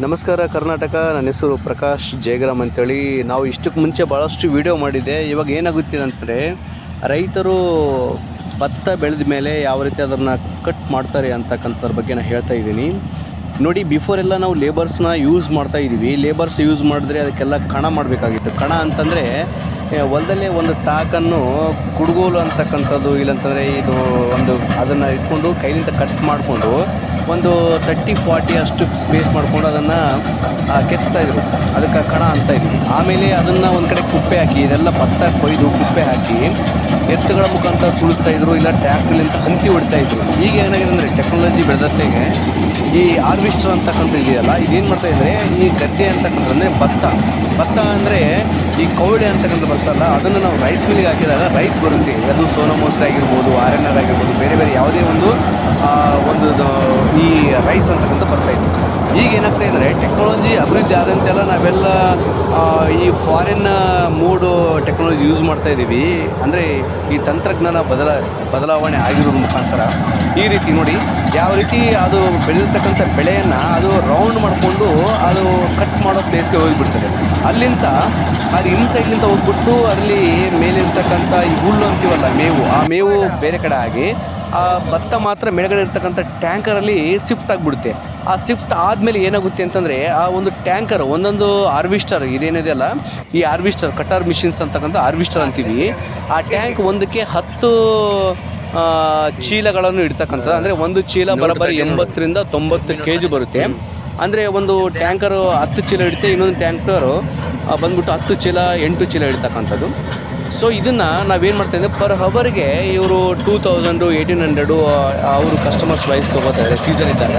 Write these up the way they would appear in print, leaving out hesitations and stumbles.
ನಮಸ್ಕಾರ ಕರ್ನಾಟಕ. ನನ್ನ ಹೆಸರು ಪ್ರಕಾಶ್ ಜಯಗ್ರಾಮ್ ಅಂತೇಳಿ. ನಾವು ಇಷ್ಟಕ್ಕೆ ಮುಂಚೆ ಭಾಳಷ್ಟು ವೀಡಿಯೋ ಮಾಡಿದೆ. ಇವಾಗ ಏನಾಗುತ್ತಿದೆ ಅಂದರೆ, ರೈತರು ಭತ್ತ ಬೆಳೆದ ಮೇಲೆ ಯಾವ ರೀತಿ ಅದನ್ನು ಕಟ್ ಮಾಡ್ತಾರೆ ಅಂತಕ್ಕಂಥದ್ರ ಬಗ್ಗೆ ನಾನು ಹೇಳ್ತಾ ಇದ್ದೀನಿ. ನೋಡಿ, ಬಿಫೋರ್ ಎಲ್ಲ ನಾವು ಲೇಬರ್ಸ್ನ ಯೂಸ್ ಮಾಡ್ತಾ ಇದ್ದೀವಿ. ಲೇಬರ್ಸ್ ಯೂಸ್ ಮಾಡಿದ್ರೆ ಅದಕ್ಕೆಲ್ಲ ಕಣ ಮಾಡಬೇಕಾಗಿತ್ತು. ಕಣ ಅಂತಂದರೆ ಹೊಲದಲ್ಲೇ ಒಂದು ತಾಕನ್ನು ಕುಡುಗೋಲು ಅಂತಕ್ಕಂಥದ್ದು, ಇಲ್ಲಂತಂದರೆ ಇದು ಒಂದು ಅದನ್ನು ಇಟ್ಕೊಂಡು ಕೈಲಿಂದ ಕಟ್ ಮಾಡಿಕೊಂಡು ಒಂದು 30-40 ಅಷ್ಟು ಸ್ಪೇಸ್ ಮಾಡಿಕೊಂಡು ಅದನ್ನು ಕೆತ್ತಾಯಿದ್ರು. ಅದಕ್ಕೆ ಕಣ ಅಂತ ಇದ್ವಿ. ಆಮೇಲೆ ಅದನ್ನು ಒಂದು ಕಡೆ ಕುಪ್ಪೆ ಹಾಕಿ, ಇದೆಲ್ಲ ಭತ್ತ ಕೊಯ್ದು ಕುಪ್ಪೆ ಹಾಕಿ ಎತ್ತುಗಳ ಮುಖಾಂತರ ತುಳಿಸ್ತಾಯಿದ್ರು, ಇಲ್ಲ ಟ್ರ್ಯಾಕ್ಟರ್ಲಿಂದ ಹಂತಿ ಹೊಡಿತಾಯಿದ್ರು. ಈಗ ಏನಾಗಿದೆ ಅಂದರೆ, ಟೆಕ್ನಾಲಜಿ ಬೆಳೆದತ್ತೆಗೆ ಈ ಹಾರ್ವೆಸ್ಟರ್ ಅಂತಕ್ಕಂಥ ಇದೆಯಲ್ಲ, ಇದೇನು ಮಾಡ್ತಾಯಿದ್ರೆ ಈ ಗದ್ದೆ ಅಂತಕ್ಕಂಥದ್ದೇ ಭತ್ತ ಅಂದರೆ ಈ ಕವಡೆ ಅಂತಕ್ಕಂಥ ಬರ್ತಲ್ಲ, ಅದನ್ನು ನಾವು ರೈಸ್ ಮಿಲ್ಲಿಗೆ ಹಾಕಿದಾಗ ರೈಸ್ ಬರುತ್ತೆ. ಅದು ಸೋನಾ ಮಸೂರಿ ಆಗಿರ್ಬೋದು, RNR ಆಗಿರ್ಬೋದು, ಬೇರೆ ಬೇರೆ ಯಾವುದೇ ಒಂದು ಈ ರೈಸ್ ಅಂತಕ್ಕಂಥ ಬರ್ತಾಯಿತ್ತು. ಈಗ ಏನಾಗ್ತಾ ಇದ್ದರೆ, ಟೆಕ್ನಾಲಜಿ ಅಭಿವೃದ್ಧಿ ಆದಂತೆಲ್ಲ ನಾವೆಲ್ಲ ಈ ಫಾರಿನ್ ಮೂಡು ಟೆಕ್ನಾಲಜಿ ಯೂಸ್ ಮಾಡ್ತಾಯಿದ್ದೀವಿ. ಅಂದರೆ ಈ ತಂತ್ರಜ್ಞಾನ ಬದಲಾವಣೆ ಆಗಿರೋದ್ರ ಮುಖಾಂತರ ಈ ರೀತಿ ನೋಡಿ, ಯಾವ ರೀತಿ ಅದು ಬೆಳೆದಿರ್ತಕ್ಕಂಥ ಬೆಳೆಯನ್ನು ಅದು ರೌಂಡ್ ಮಾಡಿಕೊಂಡು ಅದು ಕಟ್ ಮಾಡೋ ಪ್ಲೇಸ್ಗೆ ಹೋಗಿಬಿಡ್ತದೆ. ಅಲ್ಲಿಂದ ಅದು ಇನ್ಸೈಡ್ಲಿಂದ ಹೋಗ್ಬಿಟ್ಟು ಅಲ್ಲಿ ಮೇಲಿರ್ತಕ್ಕಂಥ ಈ ಹುಲ್ಲು ಅಂತೀವಲ್ಲ, ಆ ಮೇವು ಬೇರೆ ಕಡೆ ಆಗಿ ಆ ಭತ್ತ ಮಾತ್ರ ಮೇಲ್ಗಡೆ ಇರ್ತಕ್ಕಂಥ ಟ್ಯಾಂಕರಲ್ಲಿ ಶಿಫ್ಟ್ ಆಗಿಬಿಡುತ್ತೆ. ಆ ಶಿಫ್ಟ್ ಆದಮೇಲೆ ಏನಾಗುತ್ತೆ ಅಂತಂದರೆ, ಆ ಒಂದು ಟ್ಯಾಂಕರ್ ಒಂದೊಂದು ಹಾರ್ವೆಸ್ಟರ್ ಇದೇನಿದೆಯಲ್ಲ, ಈ ಹಾರ್ವೆಸ್ಟರ್ ಕಟರ್ ಮಿಷಿನ್ಸ್ ಅಂತಕ್ಕಂಥ ಹಾರ್ವೆಸ್ಟರ್ ಅಂತೀವಿ. ಆ ಟ್ಯಾಂಕ್ ಒಂದಕ್ಕೆ 10 ಚೀಲಗಳನ್ನು ಇಡ್ತಕ್ಕಂಥದ್ದು. ಅಂದರೆ ಒಂದು ಚೀಲ ಬರೋಬ್ಬರಿ 80-90 kg ಬರುತ್ತೆ. ಅಂದರೆ ಒಂದು ಟ್ಯಾಂಕರು 10 ಚೀಲ ಇಡುತ್ತೆ, ಇನ್ನೊಂದು ಟ್ಯಾಂಕರು ಬಂದ್ಬಿಟ್ಟು 10 ಚೀಲ 8 ಚೀಲ ಇಡ್ತಕ್ಕಂಥದ್ದು. ಸೊ ಇದನ್ನು ನಾವೇನು ಮಾಡ್ತಾಯಿದ್ದೆ, ಪರ್ ಹವರ್ಗೆ ಇವರು 2000 1800 ಅವರು ಕಸ್ಟಮರ್ಸ್ ವೈಸ್ ತೊಗೋತಾರೆ ಸೀಸನ್ ಇದ್ದಾಗ.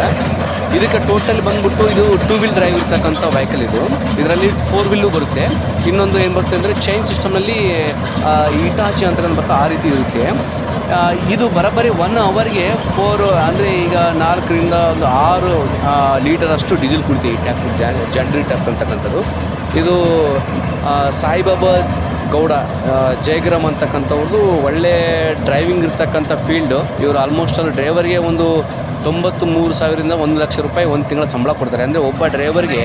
ಇದಕ್ಕೆ ಟೋಟಲ್ ಬಂದ್ಬಿಟ್ಟು ಇದು 2 ವೀಲ್ ಡ್ರೈವ್ ಇರ್ತಕ್ಕಂಥ ವೆಹಿಕಲ್. ಇದರಲ್ಲಿ 4 ವೀಲು ಬರುತ್ತೆ. ಇನ್ನೊಂದು ಏನು ಬರುತ್ತೆ ಅಂದರೆ, ಚೈನ್ ಸಿಸ್ಟಮ್ನಲ್ಲಿ ಇಟಾಚಿ ಅಂತ ಬರ್ತಾ ಆ ರೀತಿ ಇರುತ್ತೆ. ಇದು ಬರೋಬ್ಬರಿ 1 ಅವರ್ಗೆ 4 ಅಂದರೆ ಈಗ 4ರಿಂದ 6 ಲೀಟರಷ್ಟು ಡೀಸೆಲ್ ಕುಡಿತೀವಿ ಈ ಟ್ಯಾಕ್ಟರ್, ಜನರೇಟರ್ ಅಂತಕ್ಕಂಥದ್ದು. ಇದು ಸಾಯಿಬಾಬಾ ಗೌಡ ಜಯಗ್ರಾಮ್ ಅಂತಕ್ಕಂಥವ್ರದ್ದು ಒಳ್ಳೆ ಡ್ರೈವಿಂಗ್ ಇರ್ತಕ್ಕಂಥ ಫೀಲ್ಡು. ಇವರು ಆಲ್ಮೋಸ್ಟ್ ಅಲ್ಲಿ ಡ್ರೈವರ್ಗೆ ಒಂದು 93,000ರಿಂದ 1 ಲಕ್ಷ ರೂಪಾಯಿ ಒಂದು ತಿಂಗಳ ಸಂಬಳ ಕೊಡ್ತಾರೆ. ಅಂದರೆ ಒಬ್ಬ ಡ್ರೈವರ್ಗೆ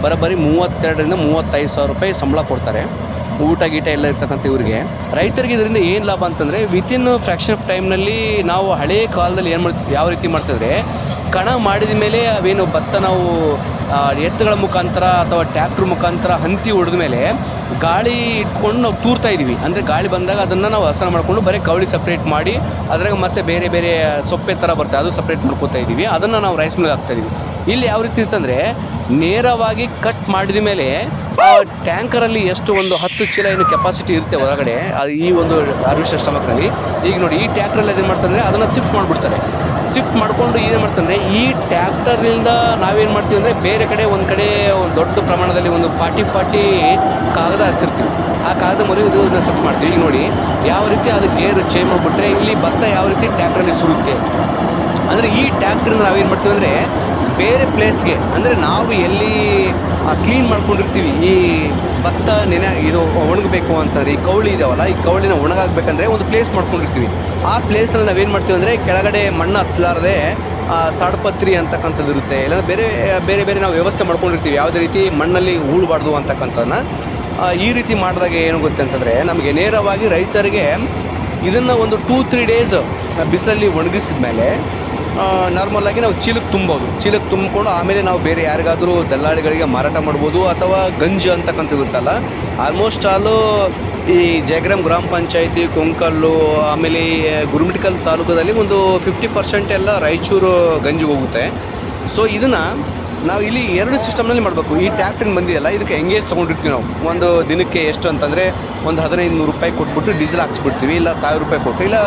ಬರೋಬ್ಬರಿ 32,000ರಿಂದ 35,000 ರೂಪಾಯಿ ಸಂಬಳ ಕೊಡ್ತಾರೆ, ಊಟ ಗೀಟ ಎಲ್ಲ ಇರ್ತಕ್ಕಂಥ ಇವ್ರಿಗೆ. ರೈತರಿಗೆ ಇದರಿಂದ ಏನು ಲಾಭ ಅಂತಂದರೆ, ವಿತಿನ್ ಫ್ರ್ಯಾಕ್ಷನ್ ಆಫ್ ಟೈಮ್ನಲ್ಲಿ ನಾವು ಹಳೆಯ ಕಾಲದಲ್ಲಿ ಯಾವ ರೀತಿ ಮಾಡ್ತಿದ್ರೆ, ಕಣ ಮಾಡಿದ ಮೇಲೆ ಅವೇನು ಭತ್ತ ನಾವು ಎತ್ತುಗಳ ಮುಖಾಂತರ ಅಥವಾ ಟ್ಯಾಕ್ಟ್ರ್ ಮುಖಾಂತರ ಹಂತಿ ಹೊಡೆದ ಮೇಲೆ ಗಾಳಿ ಇಟ್ಕೊಂಡು ನಾವು ತೂರ್ತಾ ಇದ್ದೀವಿ. ಅಂದರೆ ಗಾಳಿ ಬಂದಾಗ ಅದನ್ನು ನಾವು ಹಸನ ಮಾಡಿಕೊಂಡು ಬರೀ ಕವಳಿ ಸಪ್ರೇಟ್ ಮಾಡಿ ಅದ್ರಾಗ ಮತ್ತೆ ಬೇರೆ ಬೇರೆ ಸೊಪ್ಪೆ ಥರ ಬರ್ತದೆ, ಅದು ಸಪ್ರೇಟ್ ಮಾಡ್ಕೋತಾ ಇದ್ದೀವಿ. ಅದನ್ನು ನಾವು ರೈಸ್ ಮಿಲ್ಗೆ ಹಾಕ್ತಾಯಿದ್ದೀವಿ. ಇಲ್ಲಿ ಯಾವ ರೀತಿ ಇರ್ತಂದರೆ, ನೇರವಾಗಿ ಕಟ್ ಮಾಡಿದ ಮೇಲೆ ಆ ಟ್ಯಾಂಕರಲ್ಲಿ ಎಷ್ಟು ಒಂದು 10 ಚೀಲ ಏನು ಕೆಪಾಸಿಟಿ ಇರುತ್ತೆ ಹೊರಗಡೆ, ಅದು ಈ ಒಂದು ಹಾರ್ವೆಸ್ಟರ್ ಸ್ಟಮಕ್ನಲ್ಲಿ. ಈಗ ನೋಡಿ, ಈ ಟ್ಯಾಕ್ಟ್ರಲ್ಲಿ ಅದೇನು ಮಾಡ್ತಂದರೆ ಅದನ್ನು ಶಿಫ್ಟ್ ಮಾಡಿಬಿಡ್ತಾರೆ. ಶಿಫ್ಟ್ ಮಾಡಿಕೊಂಡು ಏನು ಮಾಡ್ತಂದರೆ, ಈ ಟ್ಯಾಕ್ಟರ್ನಿಂದ ನಾವೇನು ಮಾಡ್ತೀವಿ ಅಂದರೆ, ಬೇರೆ ಕಡೆ ಒಂದು ಕಡೆ ಒಂದು ದೊಡ್ಡ ಪ್ರಮಾಣದಲ್ಲಿ ಒಂದು 40 ಕಾಗದ ಹಚ್ಚಿರ್ತೀವಿ. ಆ ಕಾಗದ ಮುರಿದು ಇದನ್ನು ಶಿಫ್ಟ್ ಮಾಡ್ತೀವಿ. ಈಗ ನೋಡಿ ಯಾವ ರೀತಿ ಅದು ಗೇರ್ ಚೇಂಜ್ ಮಾಡಿಬಿಟ್ರೆ ಇಲ್ಲಿ ಭತ್ತ ಯಾವ ರೀತಿ ಟ್ಯಾಕ್ಟ್ರಲ್ಲಿ ಸುರುತ್ತೆ. ಅಂದರೆ ಈ ಟ್ಯಾಕ್ಟ್ರಿಂದ ನಾವೇನು ಮಾಡ್ತೀವಿ ಅಂದರೆ, ಬೇರೆ ಪ್ಲೇಸ್ಗೆ, ಅಂದರೆ ನಾವು ಎಲ್ಲಿ ಕ್ಲೀನ್ ಮಾಡ್ಕೊಂಡಿರ್ತೀವಿ ಈ ಭತ್ತ ಇದು ಒಣಗಬೇಕು ಅಂತಂದರೆ, ಈ ಕವಳಿ ಇದಾವಲ್ಲ, ಈ ಕವಳಿನ ಒಣಗಾಗಬೇಕಂದ್ರೆ ಒಂದು ಪ್ಲೇಸ್ ಮಾಡ್ಕೊಂಡಿರ್ತೀವಿ. ಆ ಪ್ಲೇಸ್ನಲ್ಲಿ ನಾವೇನು ಮಾಡ್ತೀವಿ ಅಂದರೆ, ಕೆಳಗಡೆ ಮಣ್ಣು ಹತ್ತಲಾರದೆ ತಾಡ್ಪತ್ರಿ ಅಂತಕ್ಕಂಥದ್ದು ಇರುತ್ತೆ, ಇಲ್ಲ ಬೇರೆ ಬೇರೆ ನಾವು ವ್ಯವಸ್ಥೆ ಮಾಡ್ಕೊಂಡಿರ್ತೀವಿ, ಯಾವುದೇ ರೀತಿ ಮಣ್ಣಲ್ಲಿ ಹೂಳಬಾರ್ದು ಅಂತಕ್ಕಂಥದ್ದನ್ನ. ಈ ರೀತಿ ಮಾಡಿದಾಗ ಏನಾಗುತ್ತೆ ಅಂತಂದರೆ, ನಮಗೆ ನೇರವಾಗಿ ರೈತರಿಗೆ ಇದನ್ನು ಒಂದು 2-3 ಡೇಸ್ ಬಿಸಿಲಲ್ಲಿ ಒಣಗಿಸಿದ ಮೇಲೆ ನಾರ್ಮಲಾಗಿ ನಾವು ಚೀಲಕ್ಕೆ ತುಂಬಿಕೊಂಡು ಆಮೇಲೆ ನಾವು ಬೇರೆ ಯಾರಿಗಾದರೂ ದಲ್ಲಾಳಿಗಳಿಗೆ ಮಾರಾಟ ಮಾಡ್ಬೋದು. ಅಥವಾ ಗಂಜು ಅಂತಕ್ಕಂಥ ಇರುತ್ತಲ್ಲ, ಆಲ್ಮೋಸ್ಟ್ ಆಲು ಈ ಜಯಗ್ರಾಮ್ ಗ್ರಾಮ ಪಂಚಾಯತಿ, ಕೊಂಕಲ್ಲು, ಆಮೇಲೆ ಗುರುಮಿಟ್ಕಲ್ ತಾಲೂಕದಲ್ಲಿ ಒಂದು 50% ಎಲ್ಲ ರಾಯಚೂರು ಗಂಜಿಗೆ ಹೋಗುತ್ತೆ. ಸೊ ಇದನ್ನು ನಾವು ಇಲ್ಲಿ 2 ಸಿಸ್ಟಮ್ನಲ್ಲಿ ಮಾಡಬೇಕು. ಈ ಟ್ಯಾಕ್ಟ್ರಿನ ಬಂದಿದೆಯಲ್ಲ, ಇದಕ್ಕೆ ಎಂಗೇಜ್ ತೊಗೊಂಡಿರ್ತೀವಿ ನಾವು. ಒಂದು ದಿನಕ್ಕೆ ಎಷ್ಟು ಅಂತಂದರೆ, ಒಂದು 1500 ರೂಪಾಯಿ ಕೊಟ್ಬಿಟ್ಟು ಡೀಸೆಲ್ ಹಾಕ್ಸ್ಬಿಡ್ತೀವಿ, ಇಲ್ಲ 1000 ರೂಪಾಯಿ ಕೊಟ್ಟು, ಇಲ್ಲ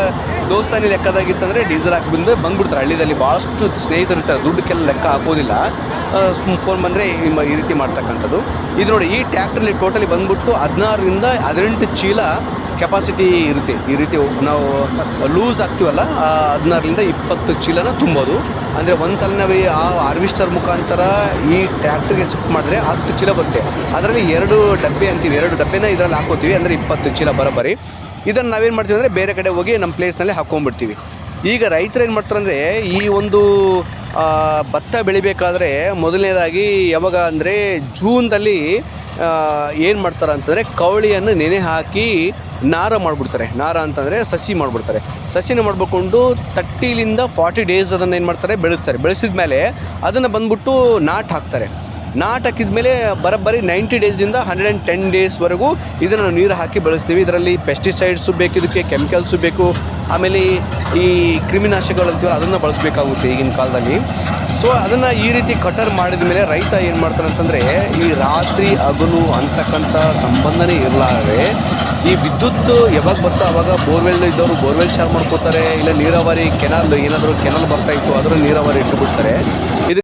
ದೋಸ್ತಾನಿ ಲೆಕ್ಕದಾಗಿತ್ತಂದರೆ ಡೀಸೆಲ್ ಹಾಕಿ ಬಂದುಬಿಡ್ತಾರೆ. ಹಳ್ಳಿಯಲ್ಲಿ ಭಾಳಷ್ಟು ಸ್ನೇಹಿತರು ಇರ್ತಾರೆ, ದುಡ್ಡಕ್ಕೆಲ್ಲ ಲೆಕ್ಕ ಹಾಕೋದಿಲ್ಲ, ಫೋನ್ ಬಂದರೆ ಈ ರೀತಿ ಮಾಡ್ತಕ್ಕಂಥದ್ದು. ಇದು ನೋಡಿ, ಈ ಟ್ಯಾಕ್ಟ್ರಲ್ಲಿ ಟೋಟಲಿ ಬಂದುಬಿಟ್ಟು 16ರಿಂದ 18 ಚೀಲ ಕೆಪಾಸಿಟಿ ಇರುತ್ತೆ. ಈ ರೀತಿ ನಾವು ಲೂಸ್ ಆಗ್ತೀವಲ್ಲ, 16ರಿಂದ 20 ಚೀಲನ ತುಂಬೋದು. ಅಂದರೆ ಒಂದು ಸಲ ನಾವು ಆ ಹಾರ್ವೆಸ್ಟರ್ ಮುಖಾಂತರ ಈ ಟ್ಯಾಕ್ಟ್ರಿಗೆ ಶಿಫ್ಟ್ ಮಾಡಿದ್ರೆ 10 ಚೀಲ ಬರುತ್ತೆ. ಅದರಲ್ಲಿ 2 ಡಬ್ಬೆ ಅಂತೀವಿ, 2 ಡಬ್ಬೆನ ಇದರಲ್ಲಿ ಹಾಕೋತೀವಿ, ಅಂದರೆ 20 ಚೀಲ ಬರೋಬ್ಬರಿ. ಇದನ್ನು ನಾವೇನು ಮಾಡ್ತೀವಿ ಅಂದರೆ, ಬೇರೆ ಕಡೆ ಹೋಗಿ ನಮ್ಮ ಪ್ಲೇಸ್ನಲ್ಲಿ ಹಾಕ್ಕೊಂಡ್ಬಿಡ್ತೀವಿ. ಈಗ ರೈತರು ಏನು ಮಾಡ್ತಾರೆ ಅಂದರೆ, ಈ ಒಂದು ಭತ್ತ ಬೆಳಿಬೇಕಾದ್ರೆ ಮೊದಲನೇದಾಗಿ ಯಾವಾಗ ಅಂದರೆ ಜೂನ್ದಲ್ಲಿ ಏನು ಮಾಡ್ತಾರೆ ಅಂತಂದರೆ ಕವಳಿಯನ್ನು ನೆನೆ ಹಾಕಿ ನಾರ ಮಾಡಿಬಿಡ್ತಾರೆ. ನಾರ ಅಂತಂದರೆ ಸಸಿ ಮಾಡಿಬಿಡ್ತಾರೆ. ಸಸಿನ ಮಾಡ್ಕೊಂಡು 30 ಡೇಸ್ ಅದನ್ನು ಏನು ಮಾಡ್ತಾರೆ, ಬೆಳೆಸಿದ ಮೇಲೆ ಅದನ್ನು ಬಂದ್ಬಿಟ್ಟು ನಾಟ್ ಹಾಕ್ತಾರೆ. ನಾಟ್ ಹಾಕಿದ ಮೇಲೆ ಬರೋಬ್ಬರಿ 90 ಡೇಸ್ದಿಂದ 110 ಡೇಸ್ವರೆಗೂ ಇದನ್ನು ನೀರು ಹಾಕಿ ಬೆಳೆಸ್ತೀವಿ. ಇದರಲ್ಲಿ ಪೆಸ್ಟಿಸೈಡ್ಸು ಬೇಕು, ಇದಕ್ಕೆ ಕೆಮಿಕಲ್ಸು ಬೇಕು, ಆಮೇಲೆ ಈ ಕ್ರಿಮಿನಾಶಕಗಳು ಅಂತೀವಲ್ಲ ಅದನ್ನು ಬಳಸಬೇಕಾಗುತ್ತೆ ಈಗಿನ ಕಾಲದಲ್ಲಿ. ಸೊ ಅದನ್ನು ಈ ರೀತಿ ಕಟರ್ ಮಾಡಿದ ಮೇಲೆ ರೈತ ಏನು ಮಾಡ್ತಾರೆ ಅಂತಂದರೆ ಈ ರಾತ್ರಿ ಹಗಲು ಅಂತಕ್ಕಂಥ ಸಂಬಂಧನೇ ಇರಲಾರದೆ ಈ ವಿದ್ಯುತ್ ಯಾವಾಗ ಬರ್ತಾ ಆವಾಗ ಬೋರ್ವೆಲ್ ಇದ್ದವರು ಬೋರ್ವೆಲ್ ಚಾರ್ಜ್ ಮಾಡ್ಕೋತಾರೆ, ಇಲ್ಲ ನೀರಾವರಿ ಕೆನಾಲ್ ಏನಾದರೂ ಕೆನಾಲ್ ಬರ್ತಾ ಇತ್ತು ಅದರ ನೀರಾವರಿ ಇಟ್ಟುಬಿಡ್ತಾರೆ. ಇದು